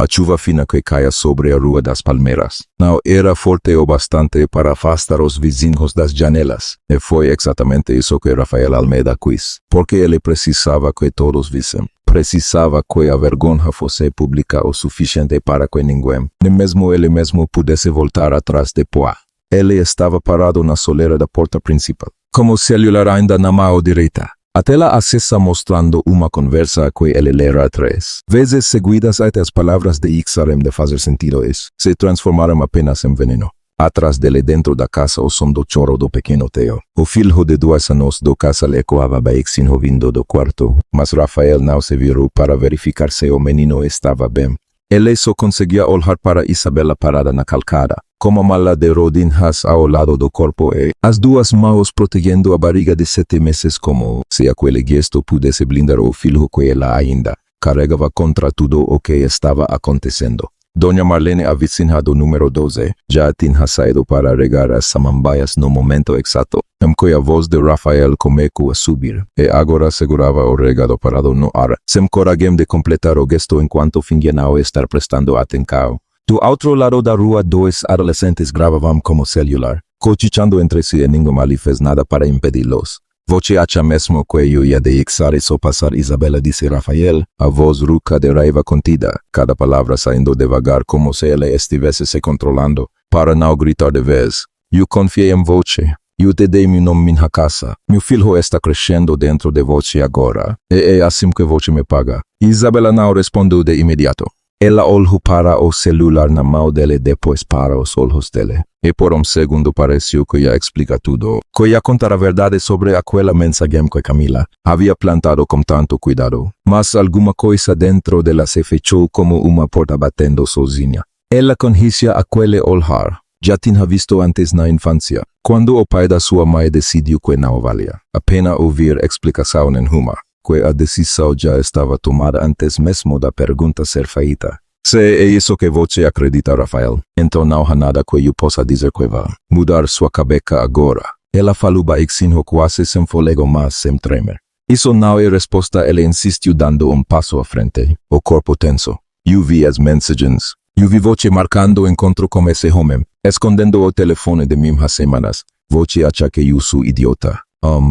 a chuva fina que caía sobre a rua das palmeiras. Não era forte o bastante para afastar os vizinhos das janelas, e foi exatamente isso que Rafael Almeida quis, porque ele precisava que todos vissem. Precisava que a vergonha fosse pública o suficiente para que ninguém, nem mesmo ele mesmo, pudesse voltar atrás de Poá. Ele estava parado na soleira da porta principal, com o celular ainda na mão direita. A tela acesa mostrando uma conversa que ele lera 3 vezes seguidas até as palavras de Ixarem de fazer sentido se transformaram apenas em veneno. Atrás dele, dentro da casa, o som do choro do pequeno Theo. O filho de 2 anos do casal ecoava baixinho vindo do quarto, mas Rafael não se virou para verificar se o menino estava bem. Ele só conseguia olhar para Isabela parada na calçada, com uma mala de rodinhas ao lado do corpo e as 2 mãos protegendo a barriga de 7 meses, como se aquele gesto pudesse blindar o filho que ela ainda carregava contra tudo o que estava acontecendo. Dona Marlene, a vizinha do número 12, já tinha saído para regar as samambaias no momento exato em que a voz de Rafael começou a subir, e agora segurava o regado parado no ar, sem coragem de completar o gesto enquanto fingia não estar prestando atenção. Do outro lado da rua, 2 adolescentes gravavam com o celular, cochichando entre si, e ninguém ali fez nada para impedi-los. Você acha mesmo que eu ia deixar isso passar, Isabela, disse Rafael, a voz rouca de raiva contida, cada palavra saindo devagar como se ele estivesse se controlando, para não gritar de vez. Eu confiei em você. Eu te dei meu nome, minha casa. Meu filho está crescendo dentro de você agora, e é assim que você me paga. Isabela não respondeu de imediato. Ela olhou para o celular na mão dele, depois para os olhos dele. E por um segundo pareceu que ia explicar tudo, que ia contar a verdade sobre aquela mensagem que Camila havia plantado com tanto cuidado. Mas alguma coisa dentro dela se fechou como uma porta batendo sozinha. Ela conhecia aquele olhar. Já tinha visto antes na infância, quando o pai da sua mãe decidiu que não valia a pena ouvir explicação nenhuma, que a decisão já estava tomada antes mesmo da pergunta ser feita. Se é isso que você acredita, Rafael, então não há nada que eu possa dizer que vá mudar sua cabeça agora. Ela falou baixinho, quase sem fôlego, mas sem tremer. Isso não é resposta, ele insistiu, dando um passo à frente, o corpo tenso. Eu vi as mensagens. Eu vi você marcando encontro com esse homem, escondendo o telefone de mim há semanas. Você acha que eu sou idiota?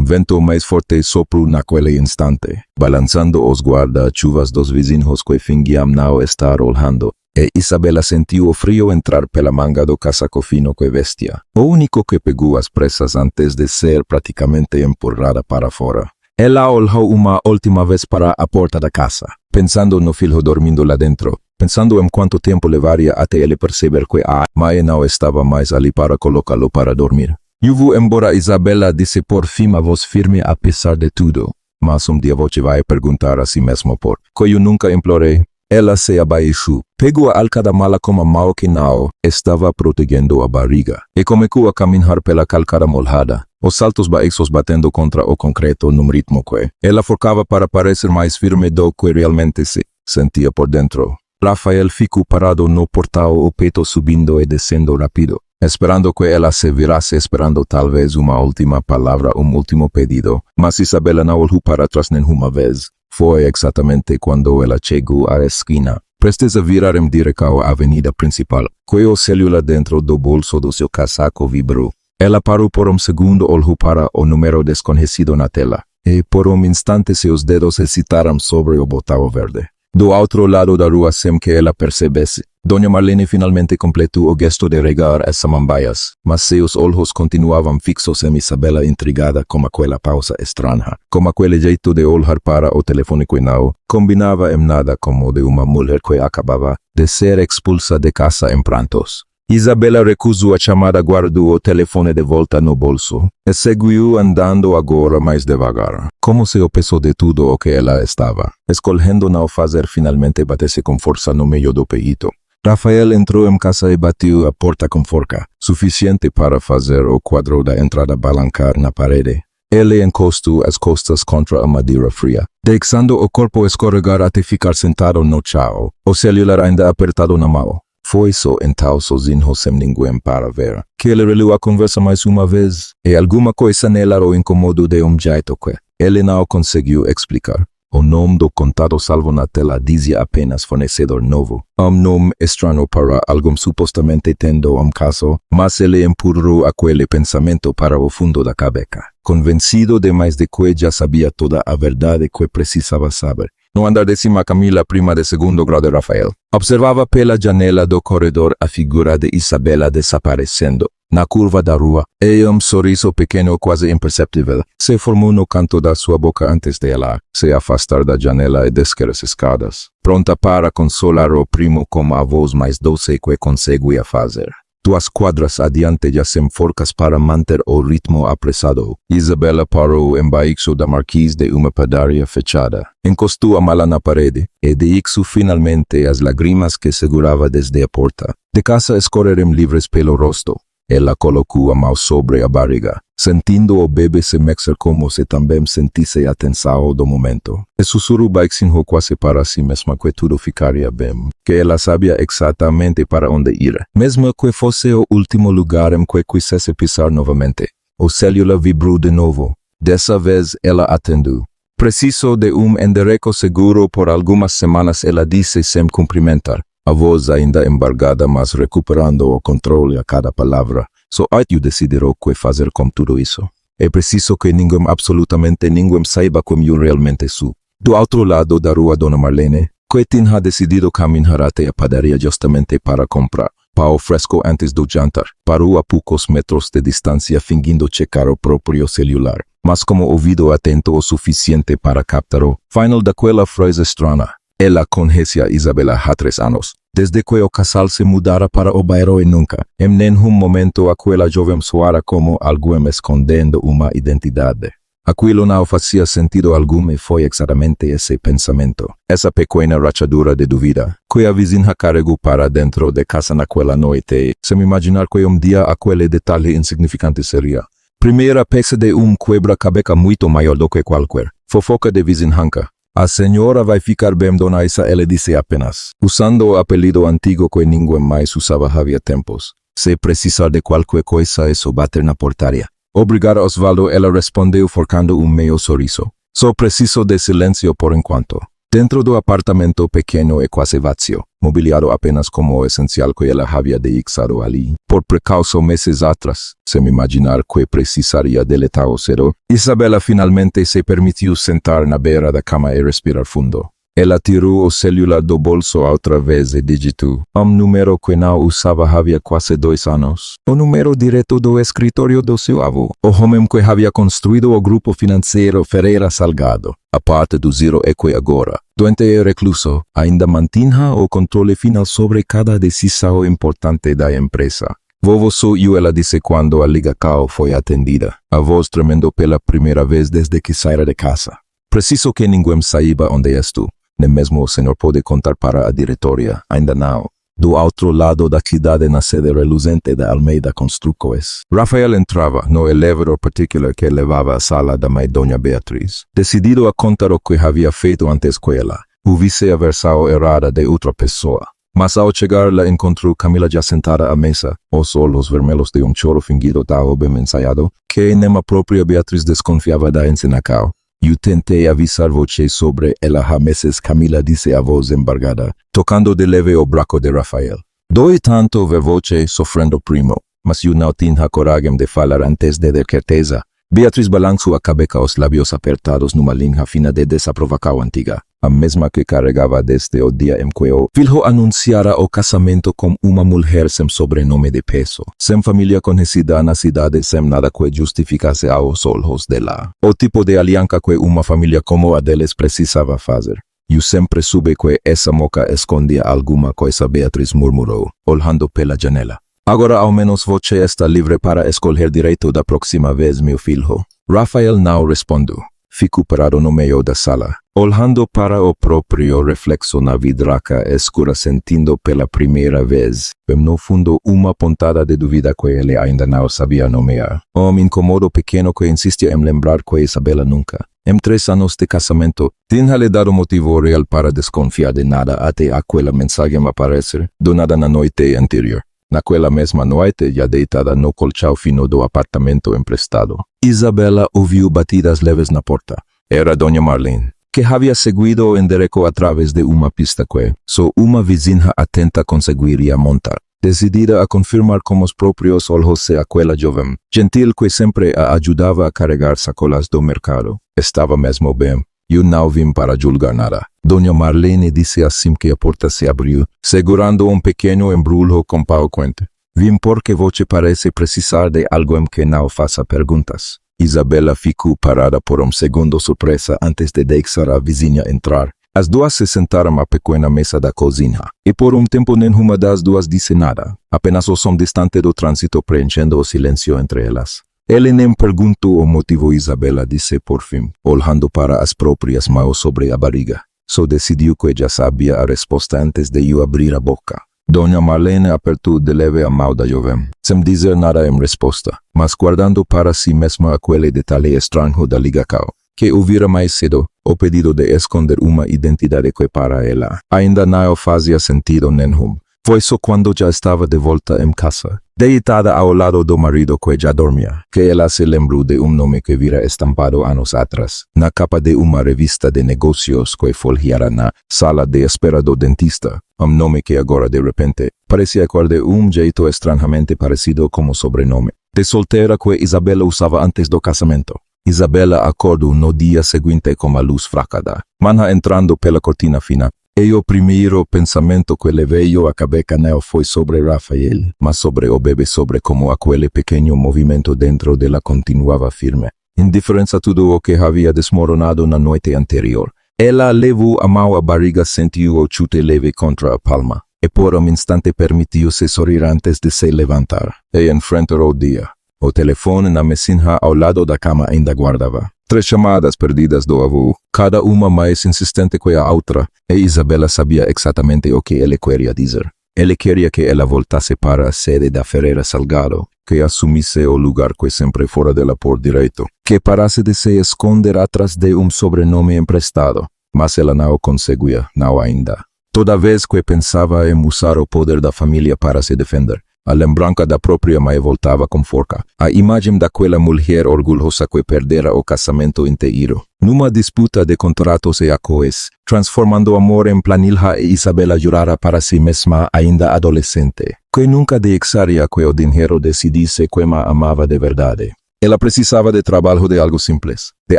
Vento mais forte soprou naquele instante, balançando os guarda-chuvas dos vizinhos que fingiam não estar olhando, e Isabela sentiu o frio entrar pela manga do casaco fino que vestia, o único que pegou às pressas antes de ser praticamente empurrada para fora. Ela olhou uma última vez para a porta da casa, pensando no filho dormindo lá dentro, pensando em quanto tempo levaria até ele perceber que a mãe não estava mais ali para colocá-lo para dormir. Eu vou embora, Isabela disse por fim, a voz firme apesar de tudo. Mas dia você vai perguntar a si mesmo por que eu nunca implorei. Ela se abaixou, pegou a alca da mala com a mão que não estava protegendo a barriga, e começou a caminhar pela calçada molhada, os saltos baixos batendo contra o concreto num ritmo que ela forçava para parecer mais firme do que realmente se sentia por dentro. Rafael ficou parado no portal, o peito subindo e descendo rápido, esperando que ela se virasse, esperando talvez uma última palavra, um último pedido. Mas Isabela não olhou para trás nenhuma vez. Foi exatamente quando ela chegou à esquina, prestes a virar em direção à avenida principal, que o celular dentro do bolso do seu casaco vibrou. Ela parou por um segundo, olhou para o número desconhecido na tela, e por um instante seus dedos hesitaram sobre o botão verde. Do outro lado da rua, sem que ela percebesse, Dona Marlene finalmente completou o gesto de regar as samambaias, mas seus olhos continuavam fixos em Isabela, intrigada com aquela pausa estranha, com aquele jeito de olhar para o telefone que não combinava em nada com o de uma mulher que acabava de ser expulsa de casa em prantos. Isabela recusou a chamada, guardou o telefone de volta no bolso e seguiu andando agora mais devagar, como se o peso de tudo o que ela estava escolhendo não fazer finalmente batesse com força no meio do peito. Rafael entrou em casa e bateu a porta com força, suficiente para fazer o quadro da entrada balançar na parede. Ele encostou as costas contra a madeira fria, deixando o corpo escorregar até ficar sentado no chão, o celular ainda apertado na mão. Foi só então, sozinho, sem ninguém para ver, que ele releu a conversa mais uma vez, e alguma coisa nela o incomodou de um jeito que ele não conseguiu explicar. O nome do contato salvo na tela dizia apenas fornecedor novo. Nome estranho para alguém supostamente tendo caso, mas ele empurrou aquele pensamento para o fundo da cabeça. Convencido demais de que já sabia toda a verdade que precisava saber. No andar de cima, Camila, prima de segundo grau de Rafael, observava pela janela do corredor a figura de Isabela desaparecendo. Na curva da rua, e sorriso pequeno quase imperceptível se formou no canto da sua boca antes de ela se afastar da janela e descer as escadas, pronta para consolar o primo com a voz mais doce que conseguia fazer. 2 quadras adiante já sem forcas para manter o ritmo apressado. Isabela parou embaixo da marquise de uma padaria fechada. Encostou a mala na parede e deixou finalmente as lágrimas que segurava desde a porta de casa escorrerem livres pelo rosto. Ela colocou a mão sobre a barriga, sentindo o bebê se mexer como se também sentisse a tensão do momento. E sussurrou baixinho quase para si mesma que tudo ficaria bem, que ela sabia exatamente para onde ir, mesmo que fosse o último lugar em que quisesse pisar novamente. O celular vibrou de novo. Dessa vez ela atendeu. Preciso de endereço seguro por algumas semanas, ela disse sem cumprimentar. A voz ainda embargada, mas recuperando o controle a cada palavra. Só eu decidirei o que fazer com tudo isso. É preciso que ninguém, absolutamente ninguém, saiba como eu realmente sou. Do outro lado da rua, Dona Marlene, que tinha decidido caminhar até a padaria justamente para comprar pão fresco antes do jantar, parou a poucos metros de distância fingindo checar o próprio celular. Mas como ouvido atento o suficiente para captar o final daquela frase estranha. Ela conhecia Isabela há 3 anos, desde que o casal se mudara para o bairro e nunca, em nenhum momento, aquela jovem soara como alguém escondendo uma identidade. Aquilo não fazia sentido algum e foi exatamente esse pensamento, essa pequena rachadura de dúvida, que a vizinha carregou para dentro de casa naquela noite, sem imaginar que dia aquele detalhe insignificante seria. Primeira peça de quebra-cabeça muito maior do que qualquer fofoca de vizinhança. A senhora vai ficar bem, Dona Isa, ele disse apenas, usando o apelido antigo que ninguém mais usava havia tempos. Se precisar de qualquer coisa, é só bater na portaria. Obrigado, Osvaldo, ela respondeu forcando meio sorriso. Só preciso de silêncio por enquanto. Dentro do apartamento pequeno e quase vazio, mobiliado apenas como o essencial que ela havia deixado ali, por precaução meses atrás, sem imaginar que precisaria deletar o zero, Isabela finalmente se permitiu sentar na beira da cama e respirar fundo. Ela tirou o celular do bolso outra vez e digitou número que não usava havia quase 2 anos. O número direto do escritório do seu avô, o homem que havia construído o grupo financeiro Ferreira Salgado. A parte do zero é que agora, doente e recluso, ainda mantinha o controle final sobre cada decisão importante da empresa. Vovô sou eu, ela disse quando a ligação foi atendida, a voz tremendo pela primeira vez desde que saíra de casa. Preciso que ninguém saiba onde estou. Nem mesmo o senhor pode contar para a diretoria, ainda não. Do outro lado da cidade, na sede reluzente da Almeida Construções. Rafael entrava no elevador particular que levava à sala da mãe Dona Beatriz, decidido a contar o que havia feito antes que ela ouvisse a versão errada de outra pessoa. Mas ao chegar lá encontrou Camila já sentada à mesa, os olhos vermelhos de choro fingido tão bem ensaiado, que nem a própria Beatriz desconfiava da encenação. Eu tentei avisar você sobre ela há meses, Camila disse a voz embargada, tocando de leve o braço de Rafael. Dói tanto ver você sofrendo, primo, mas eu não tinha coragem de falar antes de ter certeza. Beatriz balançou a cabeça, os lábios apertados numa linha fina de desaprovação antiga, a mesma que carregava desde o dia em que o filho anunciara o casamento com uma mulher sem sobrenome de peso, sem família conhecida na cidade, sem nada que justificasse aos olhos dela o tipo de aliança que uma família como a deles precisava fazer. Eu sempre soube que essa moça escondia alguma coisa, Beatriz murmurou, olhando pela janela. Agora ao menos você está livre para escolher direito da próxima vez, meu filho. Rafael não respondeu. Ficou parado no meio da sala, olhando para o próprio reflexo na vidraça escura, sentindo pela primeira vez, bem no fundo, uma pontada de dúvida que ele ainda não sabia nomear. Incômodo pequeno que insistia em lembrar que Isabela nunca, em 3 anos de casamento, tinha lhe dado motivo real para desconfiar de nada até aquela mensagem aparecer, do nada na noite anterior. Naquela mesma noite, já deitada no colchão fino do apartamento emprestado, Isabela ouviu batidas leves na porta. Era Dona Marlene. que havia seguido o endereço através de uma pista que, só uma vizinha atenta conseguiria montar. Decidida a confirmar com os próprios olhos se aquela jovem, gentil que sempre a ajudava a carregar sacolas do mercado, estava mesmo bem. Eu não vim para julgar nada. Dona Marlene disse assim que a porta se abriu, segurando um pequeno embrulho com pau quente. Vim porque você parece precisar de alguém que não faça perguntas. Isabela ficou parada por segundo surpresa antes de deixar a vizinha entrar. As duas se sentaram à pequena mesa da cozinha, e por tempo nenhuma das duas disse nada, apenas o som distante do trânsito preenchendo o silêncio entre elas. Ele nem perguntou o motivo. Isabela disse por fim, olhando para as próprias mãos sobre a barriga. Só decidiu que já sabia a resposta antes de eu abrir a boca. Dona Marlene apertou de leve a mão da jovem, sem dizer nada em resposta, mas guardando para si mesma aquele detalhe estranho da ligação, que ouvira mais cedo, o pedido de esconder uma identidade que para ela ainda não fazia sentido nenhum. Foi só quando já estava de volta em casa, deitada ao lado do marido que já dormia, que ela se lembrou de nome que vira estampado anos atrás, na capa de uma revista de negócios que folheara na sala de espera do dentista, nome que agora de repente parecia cor de jeito estranhamente parecido como sobrenome de solteira que Isabela usava antes do casamento. Isabela acordou no dia seguinte com a luz fracada, manha entrando pela cortina fina. E o primeiro pensamento que lhe veio à cabeça não foi sobre Rafael, mas sobre o bebê, sobre como aquele pequeno movimento dentro dela continuava firme, indiferente a tudo o que havia desmoronado na noite anterior. Ela levou a mão à barriga, sentiu o chute leve contra a palma, e por instante permitiu-se sorrir antes de se levantar, e enfrentar o dia. O telefone na mesinha ao lado da cama ainda guardava 3 chamadas perdidas do avô, cada uma mais insistente que a outra, e Isabela sabia exatamente o que ele queria dizer. Ele queria que ela voltasse para a sede da Ferreira Salgado, que assumisse o lugar que sempre fora dela por direito, que parasse de se esconder atrás de sobrenome emprestado, mas ela não conseguia, não ainda. Toda vez que pensava em usar o poder da família para se defender, a lembrança da própria mãe voltava com força. A imagem daquela mulher orgulhosa que perdera o casamento inteiro, numa disputa de contratos e acordos, transformando o amor em planilha, e Isabela jurara para si mesma, ainda adolescente, que nunca deixaria que o dinheiro decidisse quem a amava de verdade. Ela precisava de trabalho, de algo simples, de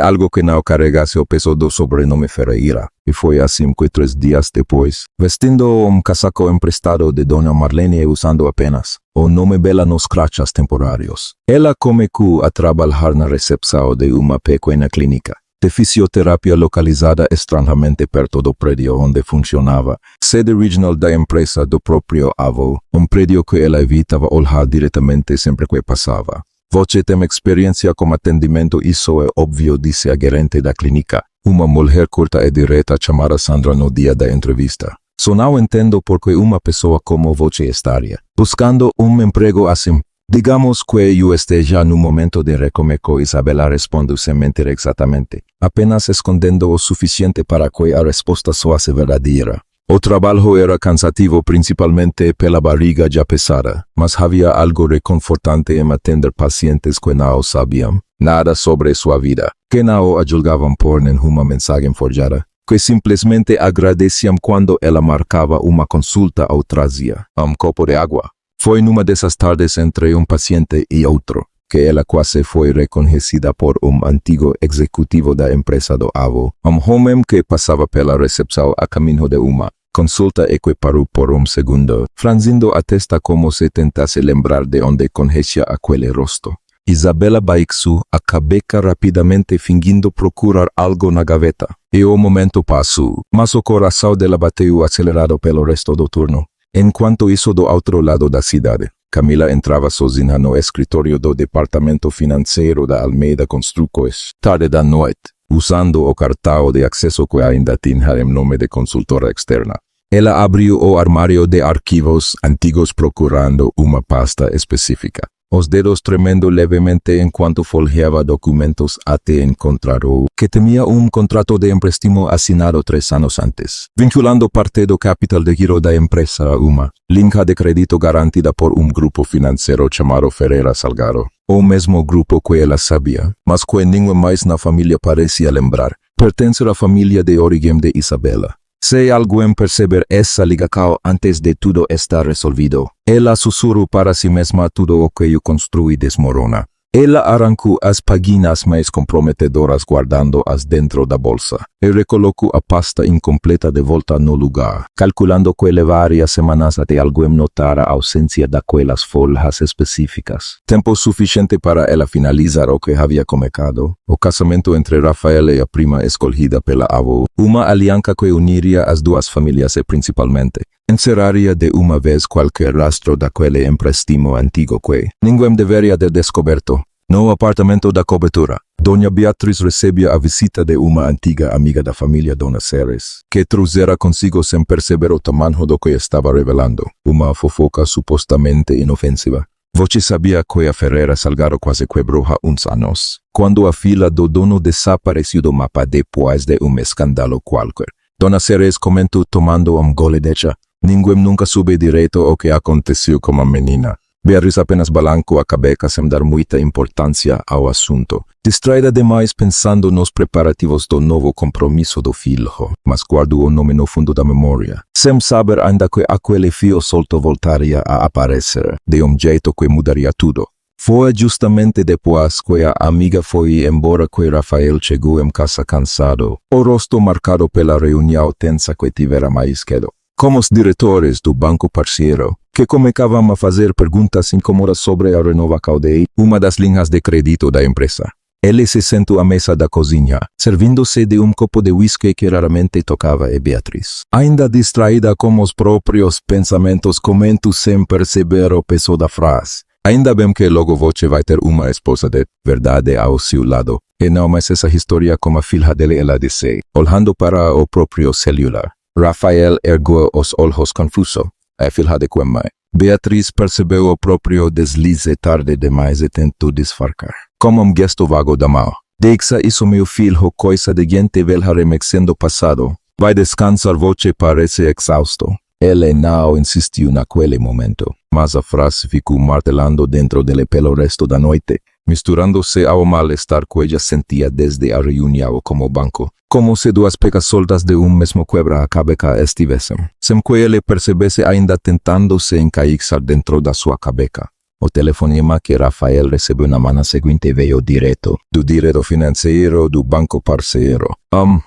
algo que não carregasse o peso do sobrenome Ferreira. E foi assim que 3 dias depois, vestindo casaco emprestado de Dona Marlene e usando apenas o nome Bela nos crachas temporários, ela começou a trabalhar na recepção de uma pequena clínica de fisioterapia localizada estranhamente perto do prédio onde funcionava, sede regional da empresa do próprio avô, prédio que ela evitava olhar diretamente sempre que passava. Você tem experiência com atendimento, isso é óbvio, disse a gerente da clínica, uma mulher curta e direta chamada Sandra no dia da entrevista. Só não entendo por que uma pessoa como você estaria buscando emprego assim. Digamos que eu esteja no momento de recomeço. Isabela respondeu sem mentir exatamente, apenas escondendo o suficiente para que a resposta soasse verdadeira. O trabalho era cansativo, principalmente pela barriga já pesada, mas havia algo reconfortante em atender pacientes que não sabiam nada sobre sua vida, que não a julgavam por nenhuma mensagem forjada, que simplesmente agradeciam quando ela marcava uma consulta ou trazia copo de água. Foi numa dessas tardes entre paciente e outro que ela quase foi reconhecida por antigo executivo da empresa do avô, homem que passava pela recepção a caminho de uma consulta e que parou por segundo, franzindo a testa como se tentasse lembrar de onde conhecia aquele rosto. Isabela baixou a cabeça rapidamente, fingindo procurar algo na gaveta, e o momento passou, mas o coração dela bateu acelerado pelo resto do turno. Enquanto isso, do outro lado da cidade, Camila entrava sozinha no escritório do departamento financeiro da Almeida Construções, tarde da noite, usando o cartão de acesso que ainda tinha em nome de consultora externa. Ela abriu o armário de arquivos antigos procurando uma pasta específica, os dedos tremendo levemente enquanto folheava documentos até encontrar o que temia, contrato de empréstimo assinado 3 anos antes, vinculando parte do capital de giro da empresa a uma linha de crédito garantida por grupo financeiro chamado Ferreira Salgado. O mesmo grupo que ela sabia, mas que ninguém mais na família parecia lembrar, pertence à família de origen de Isabela. Se alguém perceber essa ligação antes de tudo estar resolvido, ela sussurra para si mesma tudo o que eu construí desmorona. Ela arrancou as páginas mais comprometedoras guardando-as dentro da bolsa e recolocou a pasta incompleta de volta no lugar, calculando que levaria semanas até alguém notar a ausência daquelas folhas específicas. Tempo suficiente para ela finalizar o que havia começado. O casamento entre Rafael e a prima escolhida pela avó, uma aliança que uniria as duas famílias e principalmente encerraria de uma vez qualquer rastro daquele empréstimo antigo que ninguém deveria ter descoberto. No apartamento da cobertura, Dona Beatriz recebia a visita de uma antiga amiga da família Dona Ceres, que trouxera consigo sem perceber o tamanho do que estava revelando, uma fofoca supostamente inofensiva. Você sabia que a Ferreira Salgado quase quebrou há uns anos, quando a filha do dono desapareceu do mapa depois de escândalo qualquer. Dona Ceres comentou tomando gole de chá. Ninguém nunca soube direito o que aconteceu com a menina. Beatriz apenas balancou a cabeça sem dar muita importância ao assunto, distraída demais pensando nos preparativos do novo compromisso do filho, mas guardou o nome no fundo da memória, sem saber ainda que aquele fio solto voltaria a aparecer, de jeito que mudaria tudo. Foi justamente depois que a amiga foi embora que Rafael chegou em casa cansado, o rosto marcado pela reunião tensa que tivera mais cedo. Como os diretores do banco parceiro, que começavam a fazer perguntas incômodas sobre a renovação de uma das linhas de crédito da empresa. Ele se sentou à mesa da cozinha, servindo-se de copo de whisky que raramente tocava a Beatriz. Ainda distraída com os próprios pensamentos, comentou sem perceber o peso da frase. Ainda bem que logo você vai ter uma esposa de verdade ao seu lado, e não mais essa história como a filha dele, ela disse, olhando para o próprio celular. Rafael ergueu os olhos confuso. A filha de quem mãe? Beatriz percebeu o próprio deslize tarde demais e tentou disfarçar. Como gesto vago da mão. Deixa isso meu filho, coisa de gente velha remexendo passado. Vai descansar, você parece exausto. Ele não insistiu naquele momento, mas a frase ficou martelando dentro dele pelo resto da noite, misturando-se ao mal-estar que ela sentia desde a reunião como banco, como se duas pecas soltas de mesmo quebra-cabeça estivessem, sem que ele percebesse ainda tentando se encaixar dentro da sua cabeça. O telefonema que Rafael recebeu na manhã seguinte veio direto do diretor financeiro do banco parceiro.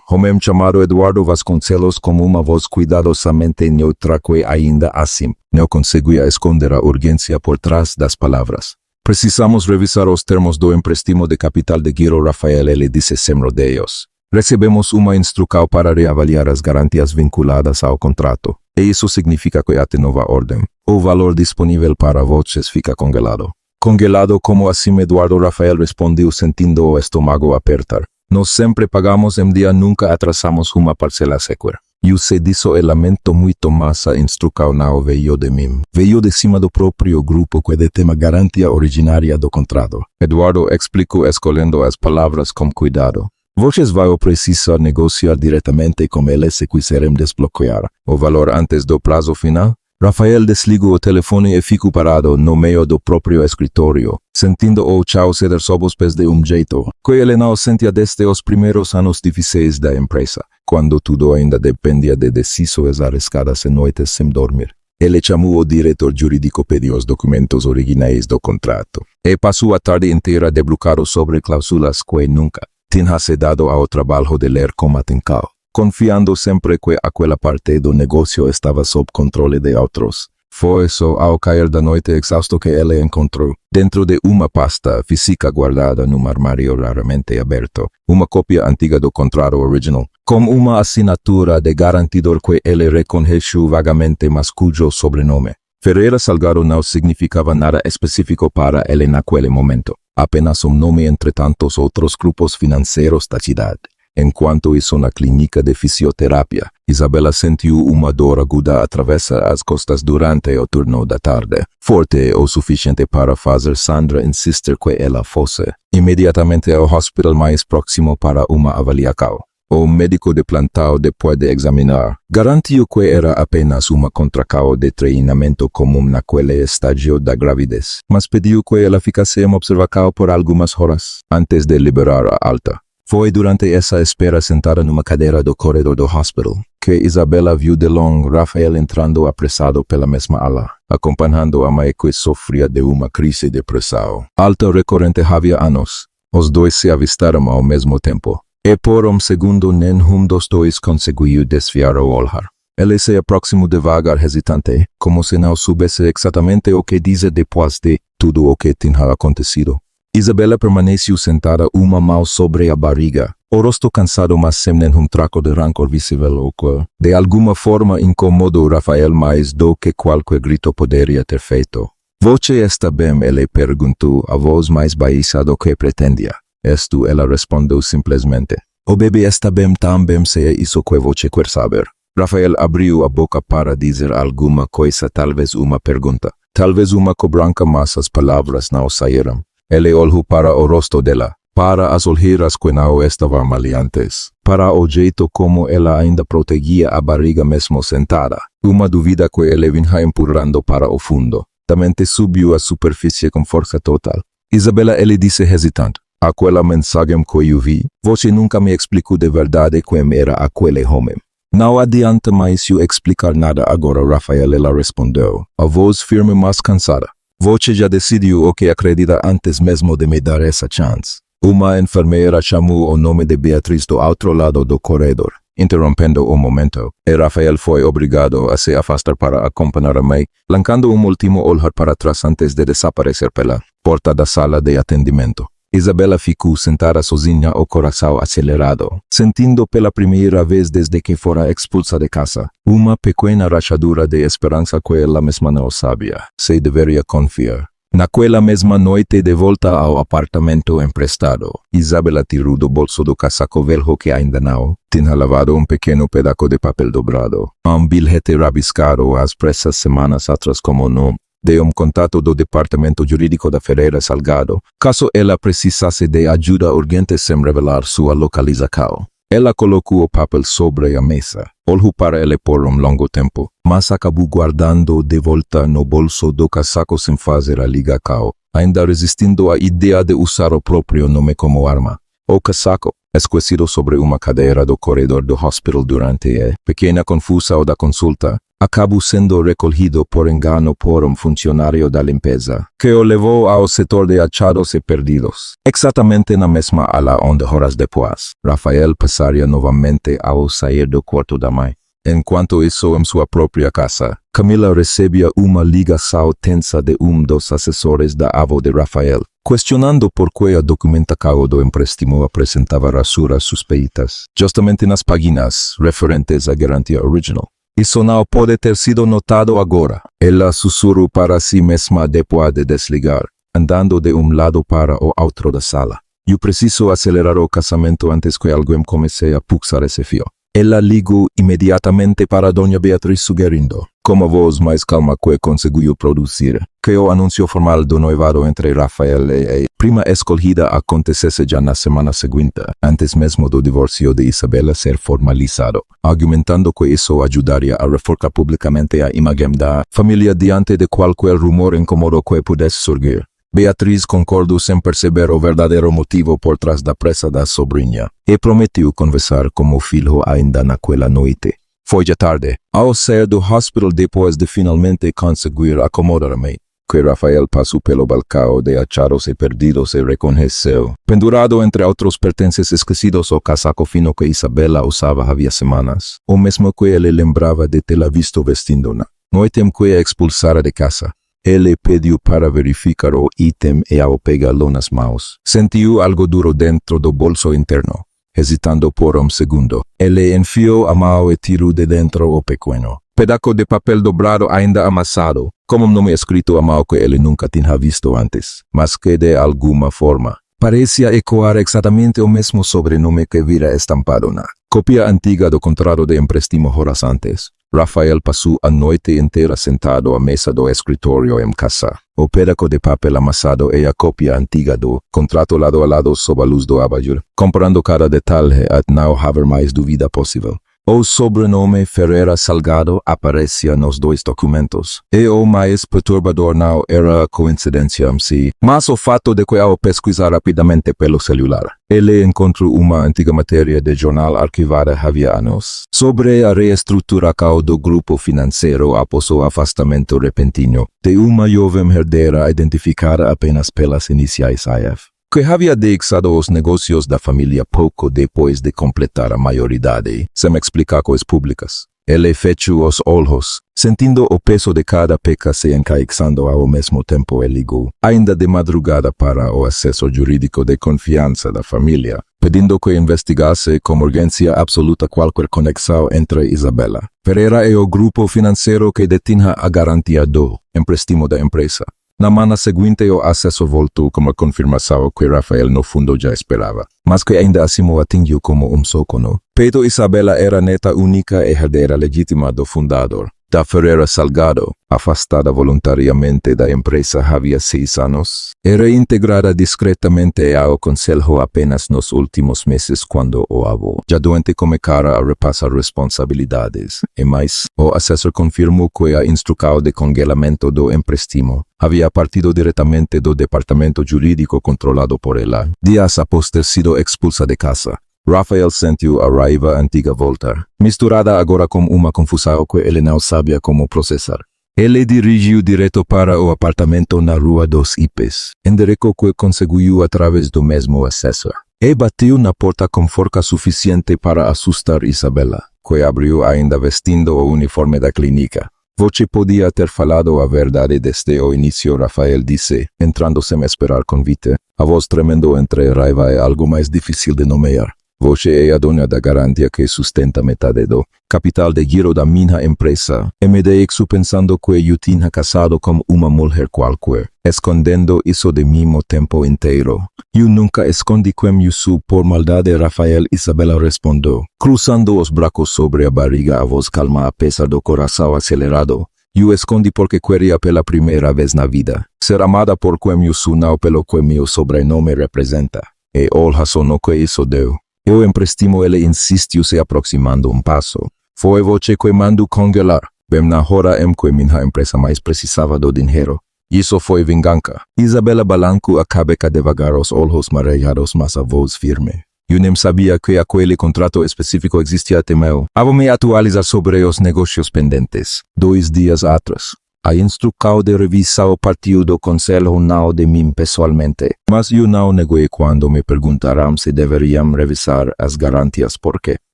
Homem chamado Eduardo Vasconcelos com uma voz cuidadosamente neutra que ainda assim não conseguia esconder a urgência por trás das palavras. Precisamos revisar os termos do empréstimo de capital de giro, Rafael, ele disse sem rodeios. Recebemos uma instrução para reavaliar as garantias vinculadas ao contrato, e isso significa que até nova ordem, o valor disponível para vocês fica congelado. Congelado como assim, Eduardo? Rafael respondeu sentindo o estômago apertar. Nós sempre pagamos em dia, nunca atrasamos uma parcela sequer. Eu sei disso e lamento muito, mas a instrução não veio de mim. Veio de cima do próprio grupo que detém a garantia originária do contrato. Eduardo explicou escolhendo as palavras com cuidado. Vocês vão precisar negociar diretamente com eles se quiserem desbloquear o valor antes do prazo final. Rafael desligou o telefone e ficou parado no meio do próprio escritório, sentindo o chão ceder sob os pés de jeito que ele não sentia desde os primeiros anos difíceis da empresa, quando tudo ainda dependia de decisões arriscadas e noites sem dormir. Ele chamou o diretor jurídico, pediu os documentos originais do contrato e passou a tarde inteira debrucado sobre cláusulas que nunca tinha se dado ao trabalho de ler com atenção, confiando sempre que aquela parte do negócio estava sob controle de outros. Foi só ao cair da noite exausto que ele encontrou, dentro de uma pasta física guardada num armário raramente aberto, uma cópia antiga do contrato original, com uma assinatura de garantidor que ele reconheceu vagamente, mas cujo sobrenome Ferreira Salgado não significava nada específico para ele naquele momento, apenas nome entre tantos outros grupos financeiros da cidade. Enquanto isso, na clínica de fisioterapia, Isabela sentiu uma dor aguda atravessar as costas durante o turno da tarde, forte o suficiente para fazer Sandra insistir que ela fosse imediatamente ao hospital mais próximo para uma avaliação. O médico de plantão, depois de examinar, garantiu que era apenas uma contração de treinamento comum naquele estágio da gravidez, mas pediu que ela ficasse em observação por algumas horas antes de liberar a alta. Foi durante essa espera sentada numa cadeira do corredor do hospital que Isabela viu de longe Rafael entrando apressado pela mesma ala, acompanhando a mãe que sofria de uma crise de depressão alta recorrente havia anos. Os dois se avistaram ao mesmo tempo, e por segundo nenhum dos dois conseguiu desviar o olhar. Ele se aproximou devagar, hesitante, como se não soubesse exatamente o que dizer depois de tudo o que tinha acontecido. Isabela permaneceu sentada, uma mão sobre a barriga, o rosto cansado mas sem nenhum traço de rancor visível, o que, de alguma forma, incomodou Rafael mais do que qualquer grito poderia ter feito. "Você está bem?", ele perguntou, a voz mais baixa do que pretendia. "Estou", ela respondeu simplesmente. "O bebê está bem também, se é isso que você quer saber." Rafael abriu a boca para dizer alguma coisa, talvez uma pergunta, talvez uma cobrança, mas as palavras não saíram. Ele olhou para o rosto dela, para as olheiras que não estavam maleantes, para o jeito como ela ainda protegia a barriga mesmo sentada, uma dúvida que ele vinha empurrando para o fundo. Da mente subiu à superfície com força total. "Isabela", ele disse hesitante, "aquela mensagem que eu vi, você nunca me explicou de verdade quem era aquele homem." "Não adianta mais eu explicar nada agora, Rafael", ela respondeu, a voz firme mas cansada. "Você já decidiu o que acredita antes mesmo de me dar essa chance." Uma enfermeira chamou o nome de Beatriz do outro lado do corredor, interrompendo o momento, e Rafael foi obrigado a se afastar para acompanhar a mãe, lançando último olhar para trás antes de desaparecer pela porta da sala de atendimento. Isabela ficou sentada sozinha, o coração acelerado, sentindo pela primeira vez desde que fora expulsa de casa uma pequena rachadura de esperança que ela mesma não sabia se deveria confiar. Naquela mesma noite, de volta ao apartamento emprestado, Isabela tirou do bolso do casaco velho que ainda não tinha lavado pequeno pedaço de papel dobrado, bilhete rabiscado às pressas semanas atrás como nome de contato do departamento jurídico da Ferreira Salgado, caso ela precisasse de ajuda urgente sem revelar sua localização. Ela colocou o papel sobre a mesa, olhou para ele por longo tempo, mas acabou guardando de volta no bolso do casaco sem fazer a ligação, ainda resistindo à ideia de usar o próprio nome como arma. O casaco, esquecido sobre uma cadeira do corredor do hospital durante a pequena confusão da consulta, acabou sendo recolhido por engano por funcionário da limpeza, que o levou ao setor de achados e perdidos. Exatamente na mesma ala onde, horas depois, Rafael passaria novamente ao sair do quarto da mãe. Enquanto isso, em sua própria casa, Camila recebia uma ligação tensa de dos assessores da avó de Rafael, questionando por que a documentação do empréstimo apresentava rasuras suspeitas, justamente nas páginas referentes à garantia original. "Isso não pode ter sido notado agora", ela sussurrou para si mesma depois de desligar, andando de lado para o outro da sala. "Eu preciso acelerar o casamento antes que alguém comece a puxar esse fio." Ela ligou imediatamente para Dona Beatriz, sugerindo, com a voz mais calma que conseguiu produzir, que o anúncio formal do noivado entre Rafael e a prima escolhida acontecesse já na semana seguinte, antes mesmo do divórcio de Isabela ser formalizado, argumentando que isso ajudaria a reforçar publicamente a imagem da família diante de qualquer rumor incômodo que pudesse surgir. Beatriz concordou sem perceber o verdadeiro motivo por trás da pressa da sobrinha, e prometeu conversar com o filho ainda naquela noite. Foi já tarde, ao sair do hospital depois de finalmente conseguir acomodar a mãe, que Rafael passou pelo balcão de achados e perdidos e reconheceu, pendurado entre outros pertences esquecidos, o casaco fino que Isabela usava havia semanas, o mesmo que ele lembrava de tê-la visto vestindo na noite em que a expulsara de casa. Ele pediu para verificar o item e ao pegá-lo nas mãos, sentiu algo duro dentro do bolso interno. Hesitando por segundo, ele enfiou a mão e tirou de dentro o pequeno pedaço de papel dobrado ainda amassado, como nome escrito à mão que ele nunca tinha visto antes, mas que de alguma forma parecia ecoar exatamente o mesmo sobrenome que vira estampado na cópia antiga do contrato de empréstimo horas antes. Rafael passou a noite inteira sentado à mesa do escritório em casa, o pedaço de papel amassado e a cópia antiga do contrato lado a lado sob a luz do abajur, comparando cada detalhe a não haver mais dúvida possível. O sobrenome Ferreira Salgado aparecia nos dois documentos. E o mais perturbador não era a coincidência em si, mas o fato de que ao pesquisar rapidamente pelo celular, ele encontrou uma antiga matéria de jornal arquivada havia anos sobre a reestruturação do grupo financeiro após o afastamento repentino de uma jovem herdeira identificada apenas pelas iniciais AF, que havia deixado os negócios da família pouco depois de completar a maioridade, sem explicar coisas públicas. Ele fechou os olhos, sentindo o peso de cada peca se encaixando ao mesmo tempo e ligou, ainda de madrugada, para o assessor jurídico de confiança da família, pedindo que investigasse com urgência absoluta qualquer conexão entre Isabela Ferreira e o grupo financeiro que detinha a garantia do empréstimo da empresa. Na manhã seguinte, o assessor voltou com a confirmação que Rafael no fundo já esperava, mas que ainda assim o atingiu como um soco no peito. Isabela era neta única e herdeira legítima do fundador da Ferreira Salgado, afastada voluntariamente da empresa havia 6 anos, e reintegrada discretamente ao conselho apenas nos últimos meses, quando o avô, já doente, começara a repassar responsabilidades. E mais, o assessor confirmou que a instrução de congelamento do empréstimo havia partido diretamente do departamento jurídico controlado por ela, dias após ter sido expulsa de casa. Rafael sentiu a raiva antiga voltar, misturada agora com uma confusão que ele não sabia como processar. Ele dirigiu direto para o apartamento na Rua dos Ipes, endereço que conseguiu através do mesmo assessor, e bateu na porta com força suficiente para assustar Isabela, que abriu ainda vestindo o uniforme da clínica. Você podia ter falado a verdade desde o início, Rafael disse, entrando sem esperar convite. A voz tremendo entre raiva e algo mais difícil de nomear. Você é a dona da garantia que sustenta metade do capital de giro da minha empresa, e me deixo pensando que eu tinha casado com uma mulher qualquer, escondendo isso de mim o tempo inteiro. Eu nunca escondi quem eu sou por maldade, Rafael. Isabela respondeu, cruzando os braços sobre a barriga, a voz calma apesar do coração acelerado. Eu escondi porque queria pela primeira vez na vida ser amada por quem eu sou, não pelo que meu sobrenome representa. E olha só no que isso deu. O empréstimo, ele insistiu, se aproximando um passo. Foi você que mandou congelar, bem na hora em que minha empresa mais precisava do dinheiro. Isso foi vingança. Isabela balançou a cabeça devagar, os olhos marejados, mas a voz firme. Eu nem sabia que aquele contrato específico existia até meu. Vou-me atualizar sobre os negócios pendentes. 2 dias atrás. A instrução de revisão partiu do conselho, não de mim pessoalmente. Mas eu não neguei quando me perguntaram se deveriam revisar as garantias, porque,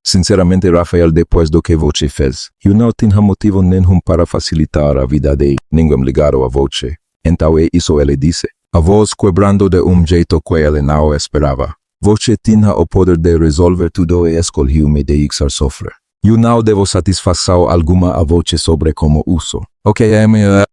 sinceramente, Rafael, depois do que você fez, eu não tinha motivo nenhum para facilitar a vida de ninguém ligado a você. Então é isso, ele disse, a voz quebrando de um jeito que ele não esperava. Você tinha o poder de resolver tudo e escolheu me deixar sofrer. Eu não devo satisfação alguma a você sobre como uso. Ok,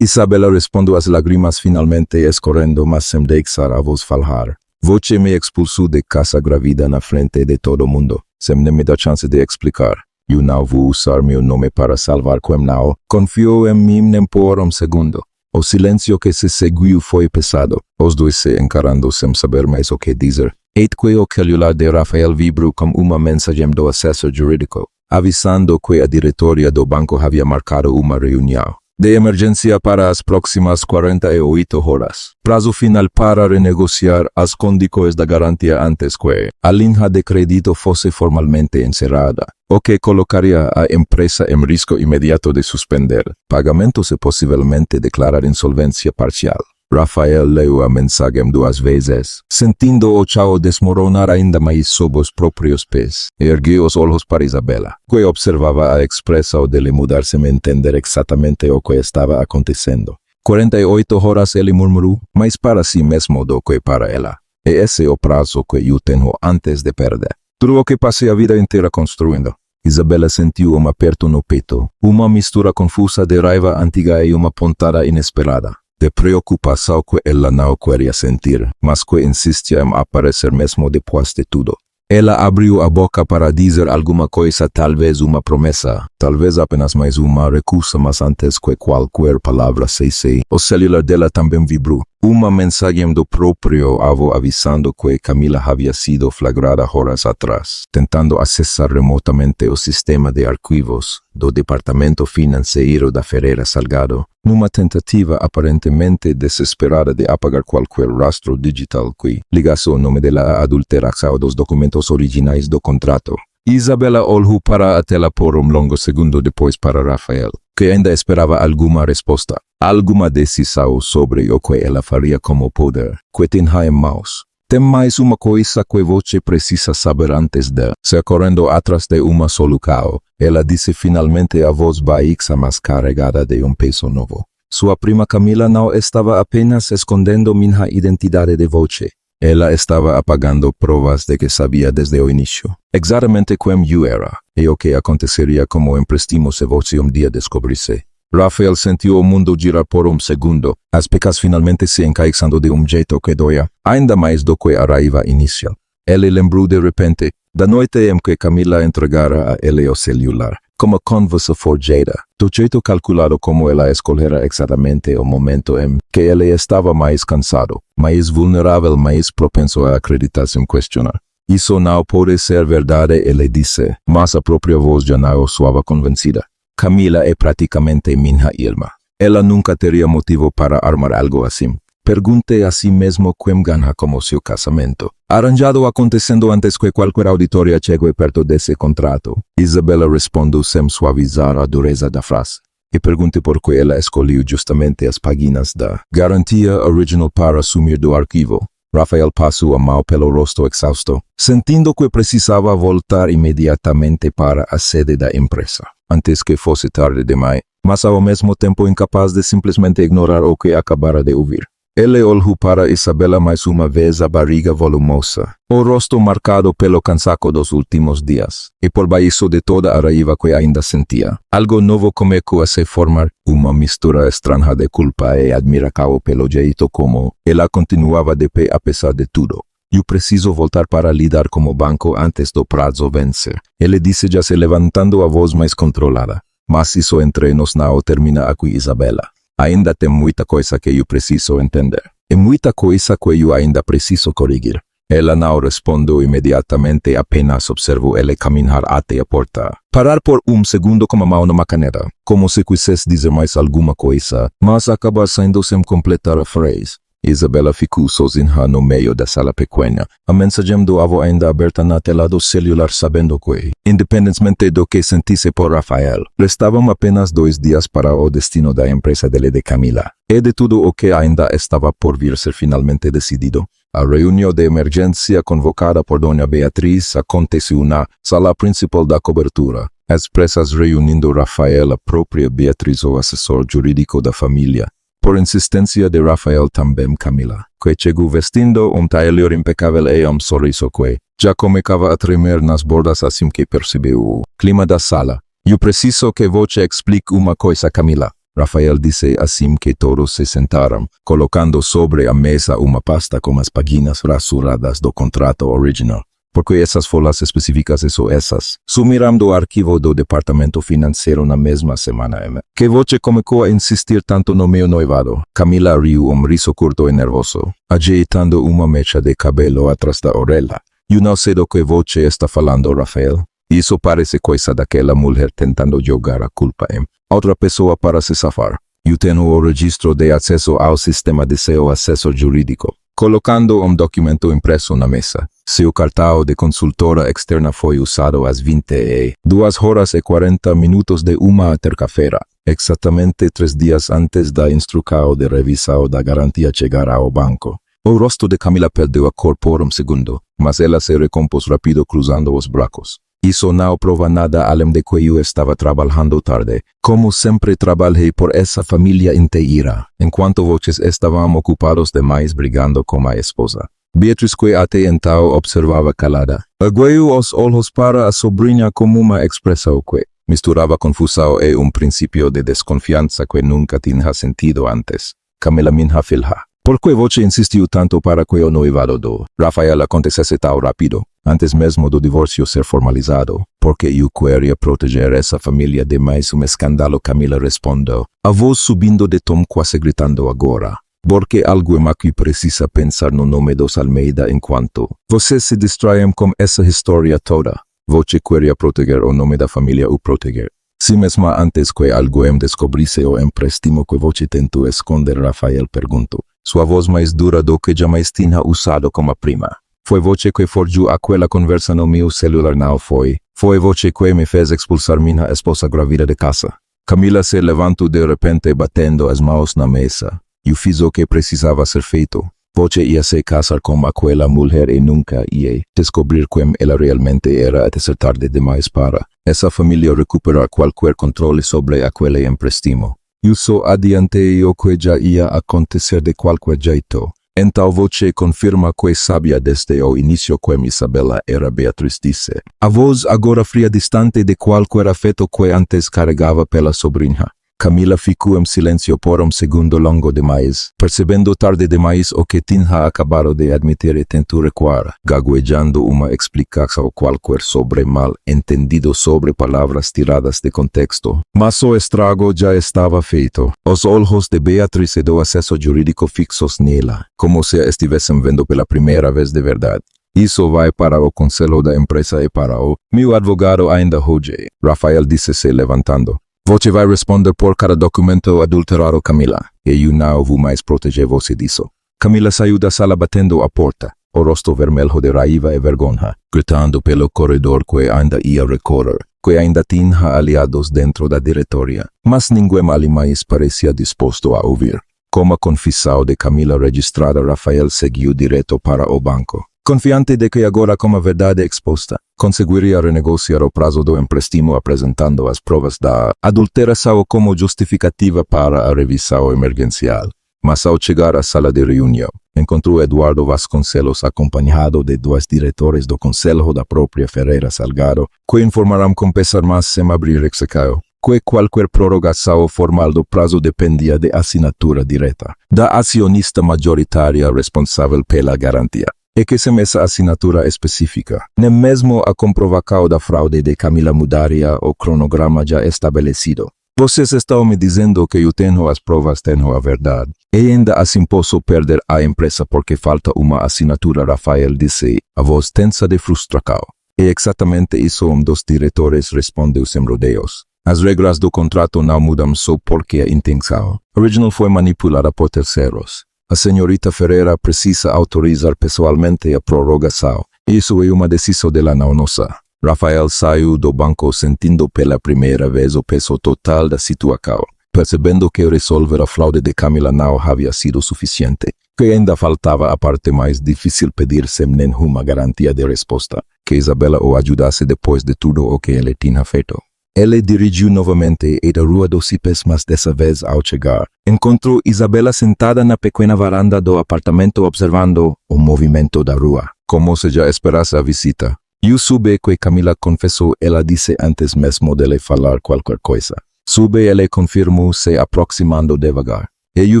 Isabela respondeu, as lágrimas finalmente escorrendo, mas sem deixar a voz falar. Você me expulsou de casa grávida na frente de todo mundo, sem nem me dar chance de explicar. Eu não vou usar meu nome para salvar quem não confiou em mim nem por um segundo. O silêncio que se seguiu foi pesado, os dois se encarando sem saber mais o que dizer. Eis que o celular de Rafael vibrou com uma mensagem do assessor jurídico, avisando que a diretoria do banco havia marcado uma reunião de emergência para as próximas 48 horas. Prazo final para renegociar as condições da garantia antes que a linha de crédito fosse formalmente encerrada, o que colocaria a empresa em risco imediato de suspender pagamentos e possivelmente declarar insolvência parcial. Rafael leu a mensagem 2 vezes, sentindo o chão desmoronar ainda mais sob os próprios pés. Ergueu os olhos para Isabela, que observava a expressão dele mudar sem entender exatamente o que estava acontecendo. 48 horas, ele murmurou, mais para si mesmo do que para ela. E esse é o prazo que eu tenho antes de perder tudo o que passei a vida inteira construindo. Isabela sentiu um aperto no peito, uma mistura confusa de raiva antiga e uma pontada inesperada de preocupação que ela não queria sentir, mas que insistia em aparecer mesmo depois de tudo. Ela abriu a boca para dizer alguma coisa, talvez uma promessa, talvez apenas mais uma recusa, mas antes que qualquer palavra cesse, o celular dela também vibrou. Uma mensagem do próprio avô avisando que Camila havia sido flagrada horas atrás, tentando acessar remotamente o sistema de arquivos do Departamento Financeiro da Ferreira Salgado, numa tentativa aparentemente desesperada de apagar qualquer rastro digital que ligasse o nome dela à adulteração dos documentos originais do contrato. Isabela olhou para a tela por longo segundo depois para Rafael, que ainda esperava alguma resposta, alguma decisão sobre o que ela faria como poder que tinha em mãos. Tem mais uma coisa que você precisa saber antes de se correndo atrás de uma solução. Ela disse finalmente a voz baixa mas carregada de peso novo. Sua prima Camila não estava apenas escondendo minha identidade de voce. Ela estava apagando provas de que sabia desde o início exatamente quem eu era e o que aconteceria como empréstimo se você dia descobrisse. Rafael sentiu o mundo girar por segundo, as pecas finalmente se encaixando de jeito que doía, ainda mais do que a raiva inicial. Ele lembrou de repente da noite em que Camila entregara a ele o celular, como conversa forjada, do jeito calculado como ela escolhera exatamente o momento em que ele estava mais cansado, mais vulnerável, mais propenso a acreditar sem questionar. Isso não pode ser verdade, ele disse, mas a própria voz já não soava convencida. Camila é praticamente minha irmã. Ela nunca teria motivo para armar algo assim. Pergunte a si mesmo quem ganha como seu casamento. Arranjado acontecendo antes que qualquer auditoria chegue perto desse contrato. Isabela respondeu sem suavizar a dureza da frase. E pergunte por que ela escolheu justamente as páginas da garantia original para sumir do arquivo. Rafael passou a mão pelo rosto exausto, sentindo que precisava voltar imediatamente para a sede da empresa, antes que fosse tarde demais, mas ao mesmo tempo incapaz de simplesmente ignorar o que acabara de ouvir. Ele olhou para Isabela mais uma vez, a barriga volumosa, o rosto marcado pelo cansaço dos últimos dias, e por baixo de toda a raiva que ainda sentia. Algo novo começou a se formar, uma mistura estranha de culpa e admiração pelo jeito como ela continuava de pé apesar de tudo. Eu preciso voltar para lidar como banco antes do prazo vencer, ele disse já se levantando a voz mais controlada. Mas isso entre nós não termina aqui, Isabela. Ainda tem muita coisa que eu preciso entender. E muita coisa que eu ainda preciso corrigir. Ela não respondeu imediatamente, apenas observou ele caminhar até a porta. Parar por segundo com a mão numa caneta, como se quisesse dizer mais alguma coisa, mas acabar saindo sem completar a frase. Isabela ficou sozinha no meio da sala pequena, a mensagem do avô ainda aberta na tela do celular, sabendo que, independentemente do que sentisse por Rafael, restavam apenas 2 dias para o destino da empresa dele de Camila, e de tudo o que ainda estava por vir ser finalmente decidido. A reunião de emergência convocada por Dona Beatriz aconteceu na sala principal da cobertura, as pressas reunindo Rafael, a própria Beatriz, o assessor jurídico da família. Por insistência de Rafael também Camila, que chegou vestindo tailleur impecável e sorriso que já começava a tremer nas bordas assim que percebeu o clima da sala. Eu preciso que você explique uma coisa, Camila, Rafael disse assim que todos se sentaram, colocando sobre a mesa uma pasta com as páginas rasuradas do contrato original. Porque essas folhas específicas são essas. Sumiram do arquivo do Departamento Financeiro na mesma semana, que você começou a insistir tanto no meu noivado. Camila riu riso curto e nervoso, ajeitando uma mecha de cabelo atrás da orelha. Eu não sei do que você está falando, Rafael. Isso parece coisa daquela mulher tentando jogar a culpa em outra pessoa para se safar. Eu tenho o registro de acesso ao sistema de seu acesso jurídico. Colocando documento impresso na mesa. Seu cartão de consultora externa foi usado às 22h40 de uma terça-feira, exatamente 3 dias antes da instrução de revisão da garantia chegar ao banco. O rosto de Camila perdeu a cor por segundo, mas ela se recompôs rápido cruzando os braços. Isso não prova nada além de que eu estava trabalhando tarde. Como sempre trabalhei por essa família inteira, enquanto vocês estavam ocupados demais brigando com a esposa. Beatriz, que até então observava calada, ergueu os olhos para a sobrinha com uma expressão que misturava confusão e princípio de desconfiança que nunca tinha sentido antes. Camila, minha filha, por que você insistiu tanto para que o noivado do Rafael acontecesse tão rápido? Antes mesmo do divórcio ser formalizado, porque eu queria proteger essa família de mais escândalo, Camila respondeu, a voz subindo de tom, quase gritando agora. Porque alguém aqui precisa pensar no nome dos Almeida enquanto vocês se distraem com essa história toda. Você queria proteger o nome da família ou proteger si mesma antes que alguém descobrisse o empréstimo que você tentou esconder, Rafael perguntou. Sua voz mais dura do que jamais tinha usado como prima. Foi você que forjou aquela conversa no meu celular, não foi? Foi você que me fez expulsar minha esposa grávida de casa. Camila se levantou de repente batendo as mãos na mesa. Eu fiz o que precisava ser feito. Você ia se casar com aquela mulher e nunca ia descobrir quem ela realmente era até ser tarde demais para essa família recuperar qualquer controle sobre aquele empréstimo. Eu só adiantei o que já ia acontecer de qualquer jeito. Então você confirma que sabia desde o início que Isabela era Beatriz, disse. A voz agora fria distante de qualquer afeto que antes carregava pela sobrinha. Camila ficou em silêncio por segundo longo demais, percebendo tarde demais o que tinha acabado de admitir e tentou recuar, gaguejando uma explicação qualquer sobre mal entendido sobre palavras tiradas de contexto. Mas o estrago já estava feito. Os olhos de Beatriz e do acesso jurídico fixos nela, como se a estivessem vendo pela primeira vez de verdade. Isso vai para o conselho da empresa e para o meu advogado ainda hoje, Rafael disse se levantando. Você vai responder por cada documento adulterado, Camila, e eu não vou mais proteger você disso. Camila saiu da sala batendo a porta, o rosto vermelho de raiva e vergonha, gritando pelo corredor que ainda ia recorrer, que ainda tinha aliados dentro da diretoria, mas ninguém ali mais parecia disposto a ouvir. Com a confissão de Camila registrada, Rafael seguiu direto para o banco. Confiante de que agora, com a verdade exposta, conseguiria renegociar o prazo do empréstimo apresentando as provas da adulteração como justificativa para a revisão emergencial. Mas ao chegar à sala de reunião, encontrou Eduardo Vasconcelos acompanhado de dois diretores do conselho da própria Ferreira Salgado, que informaram com pesar mas sem abrir executivo, que qualquer prorrogação formal do prazo dependia de assinatura direta da acionista majoritária responsável pela garantia. E que sem essa assinatura específica, nem mesmo a comprovação da fraude de Camila mudaria o cronograma já estabelecido. Vocês estão me dizendo que eu tenho as provas, tenho a verdade. E ainda assim posso perder a empresa porque falta uma assinatura, Rafael disse, a voz tensa de frustração. E exatamente isso dos diretores respondeu sem rodeios. As regras do contrato não mudam só porque a intenção original foi manipulada por terceiros. A senhorita Ferreira precisa autorizar pessoalmente a prorrogação. Isso é uma decisão dela, não nossa. Rafael saiu do banco sentindo pela primeira vez o peso total da situação, percebendo que resolver a fraude de Camila não havia sido suficiente, que ainda faltava a parte mais difícil, pedir sem nenhuma garantia de resposta, que Isabela o ajudasse depois de tudo o que ele tinha feito. Ele dirigiu novamente e da Rua dos Cipes, mas dessa vez ao chegar, encontrou Isabela sentada na pequena varanda do apartamento observando o movimento da rua, como se já esperasse a visita. Eu soube que Camila confessou, ela disse antes mesmo de lhe falar qualquer coisa. Soube, ele confirmou se aproximando devagar. E eu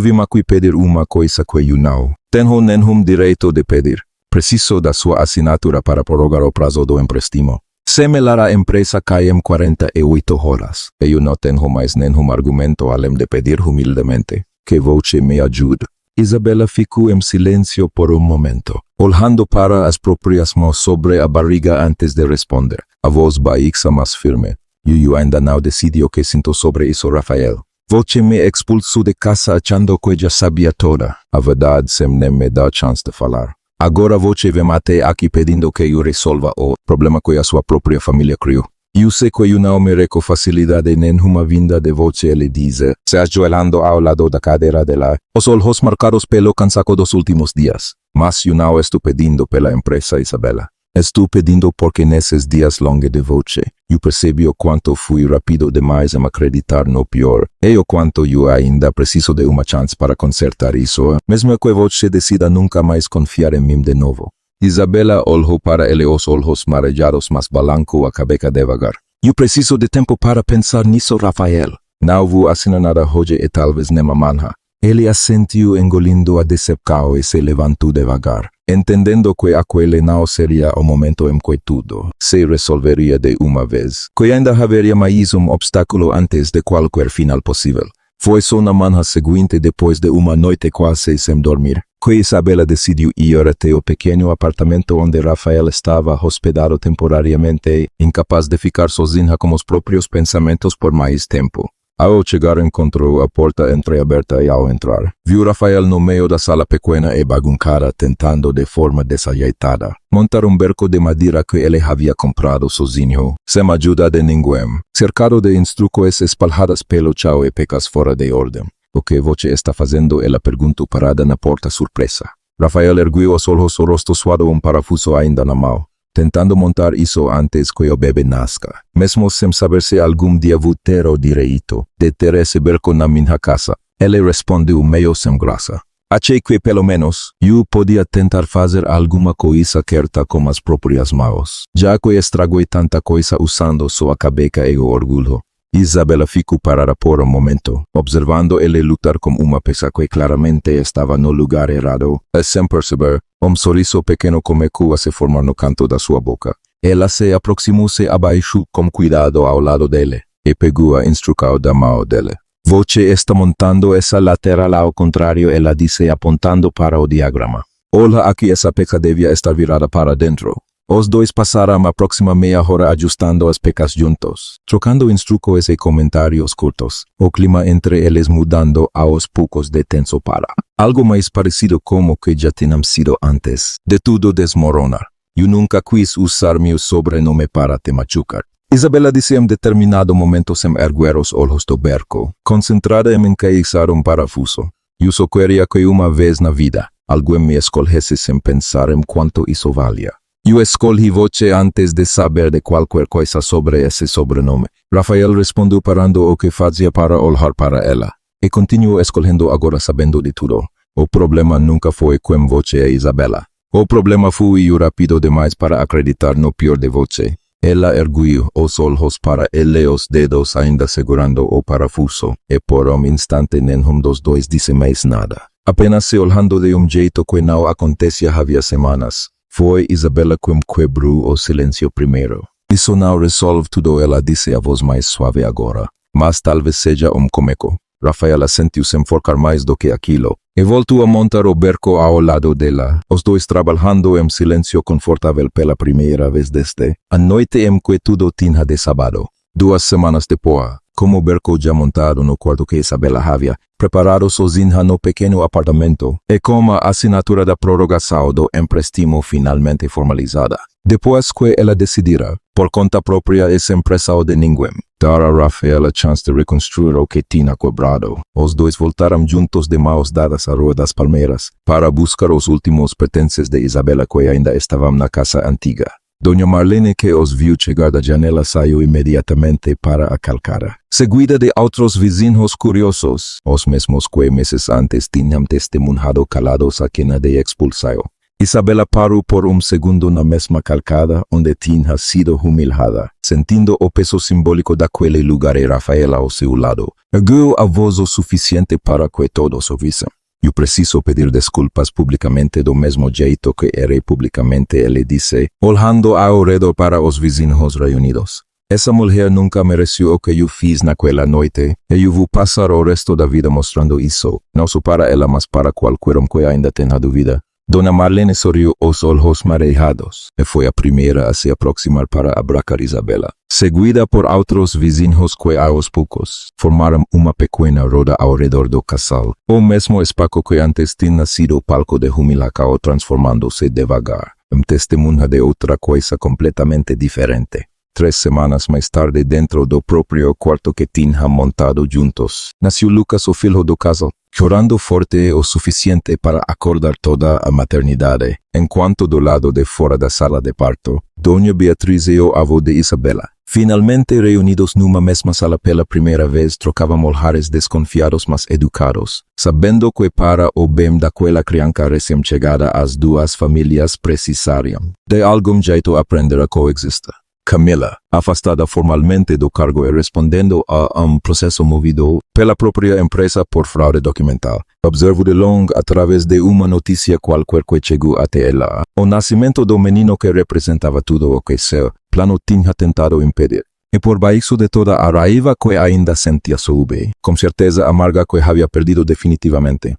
vim aqui pedir uma coisa que eu não tenho nenhum direito de pedir. Preciso da sua assinatura para prorrogar o prazo do empréstimo. Se me lar a empresa cai em 48 horas, e eu não tenho mais nenhum argumento além de pedir humildemente que você me ajude. Isabela ficou em silêncio por um momento, olhando para as próprias mãos sobre a barriga antes de responder. A voz baixa mas firme. Eu ainda não decidi o que sinto sobre isso, Rafael. Você me expulsou de casa achando que já sabia toda a verdade sem nem me dar chance de falar. Agora você vem até aqui pedindo que eu resolva o problema que a sua própria família criou. Eu sei que eu não mereço facilidade nenhuma vinda de você, ele diz, se ajoelhando ao lado da cadeira dela, os olhos marcados pelo cansaço dos últimos dias. Mas eu não estou pedindo pela empresa, Isabela. Estou pedindo porque nesses dias longos de você, eu percebi o quanto fui rápido demais em acreditar no pior, e o quanto eu ainda preciso de uma chance para consertar isso, mesmo que você decida nunca mais confiar em mim de novo. Isabela olhou para ele, os olhos marejados, mas balançou a cabeça devagar. Eu preciso de tempo para pensar nisso, Rafael. Não vou assinar nada hoje e talvez nem amanhã. Ele assentiu, engolindo a decepção, e se levantou devagar, entendendo que aquele não seria o momento em que tudo se resolveria de uma vez, que ainda haveria mais um obstáculo antes de qualquer final possível. Foi só na manhã seguinte, depois de uma noite quase sem dormir, que Isabela decidiu ir até o pequeno apartamento onde Rafael estava hospedado temporariamente, incapaz de ficar sozinha com os próprios pensamentos por mais tempo. Ao chegar, encontrou a porta entreaberta e, ao entrar, viu Rafael no meio da sala pequena e bagunçada, tentando de forma desajeitada montar um barco de madeira que ele havia comprado sozinho, sem ajuda de ninguém, cercado de instruções espalhadas pelo chão e pecas fora de ordem. O que você está fazendo? Ela perguntou, parada na porta, surpresa. Rafael ergueu os olhos, o rosto suado, um parafuso ainda na mão, tentando montar isso antes que o bebê nasça, mesmo sem saber se algum dia vou ter o direito de ter esse barco na minha casa. Ele respondeu meio sem graça. Achei que pelo menos eu podia tentar fazer alguma coisa certa com as próprias mãos, já que estragou tanta coisa usando sua cabeça e o orgulho. Isabela ficou parada por um momento, observando ele lutar com uma peça que claramente estava no lugar errado, e sem perceber, um sorriso pequeno começou a se formar no canto da sua boca. Ela se aproximou-se abaixo com cuidado ao lado dele, e pegou a instrução da mão dele. Você está montando essa lateral ao contrário, ela disse, apontando para o diagrama. Olha aqui, essa peça devia estar virada para dentro. Os dois passaram a próxima meia hora ajustando as pecas juntos, trocando instruções e comentários curtos, o clima entre eles mudando aos poucos de tenso para algo mais parecido como que já tinham sido antes de tudo desmoronar. Eu nunca quis usar meu sobrenome para te machucar, Isabela disse em determinado momento sem erguer os olhos do barco, concentrada em encaixar um parafuso. Eu só queria que uma vez na vida alguém me escolhesse sem pensar em quanto isso valia. Eu escolhi você antes de saber de qualquer coisa sobre esse sobrenome. Rafael respondeu, parando o que fazia para olhar para ela. E continuou escolhendo agora, sabendo de tudo. O problema nunca foi com você, Isabela. O problema foi eu rápido demais para acreditar no pior de você. Ela ergueu os olhos para ele, os dedos ainda segurando o parafuso, e por um instante nenhum dos dois disse mais nada. Apenas se olhando de um jeito que não acontecia havia semanas. Foi Isabela quem quebrou o silêncio primeiro. Isso não resolve tudo, ela disse a voz mais suave agora. Mas talvez seja um começo. Rafaela sentiu se enforcar mais do que aquilo, e voltou a montar o barco ao lado dela, os dois trabalhando em silêncio confortável pela primeira vez desde a noite em que tudo tinha desabado. 2 semanas depois, com o barco já montado no quarto que Isabela havia preparado sozinha no pequeno apartamento, e com a assinatura da prorrogação do empréstimo finalmente formalizada, depois que ela decidira, por conta própria e sem pressão de ninguém, dar a Rafael a chance de reconstruir o que tinha quebrado, os dois voltaram juntos de mãos dadas à Rua das Palmeiras para buscar os últimos pertences de Isabela que ainda estavam na casa antiga. Dona Marlene, que os viu chegar da janela, saiu imediatamente para a calçada, seguida de outros vizinhos curiosos, os mesmos que meses antes tinham testemunhado calados a queda de expulsão. Isabela parou por um segundo na mesma calçada onde tinha sido humilhada, sentindo o peso simbólico daquele lugar, e Rafael ao seu lado ergueu a voz o suficiente para que todos ouvissem. Eu preciso pedir desculpas publicamente do mesmo jeito que errei publicamente, ele disse, olhando ao redor para os vizinhos reunidos. Essa mulher nunca mereceu o que eu fiz naquela noite, e eu vou passar o resto da vida mostrando isso, não só para ela, mas para qualquer um que ainda tenha dúvida. Dona Marlene sorriu, os olhos marejados, e foi a primeira a se aproximar para abraçar Isabela, seguida por outros vizinhos que aos poucos formaram uma pequena roda ao redor do casal, o mesmo espaço que antes tinha sido palco de humilhação, transformando-se devagar em testemunha de outra coisa completamente diferente. 3 semanas mais tarde, dentro do próprio quarto que tinham montado juntos, nasceu Lucas, o filho do casal, chorando forte o suficiente para acordar toda a maternidade, enquanto do lado de fora da sala de parto, Dona Beatriz e o avô de Isabela, finalmente reunidos numa mesma sala pela primeira vez, trocavam olhares desconfiados mas educados, sabendo que para o bem daquela criança recém-chegada as duas famílias precisariam de algum jeito aprender a coexistir. Camila, afastada formalmente do cargo e respondendo a um processo movido pela própria empresa por fraude documental, observou de longe, através de uma notícia qualquer que chegou até ela, o nascimento do menino que representava tudo o que seu plano tinha tentado impedir. E por baixo de toda a raiva que ainda sentia soube, com certeza amarga que havia perdido definitivamente,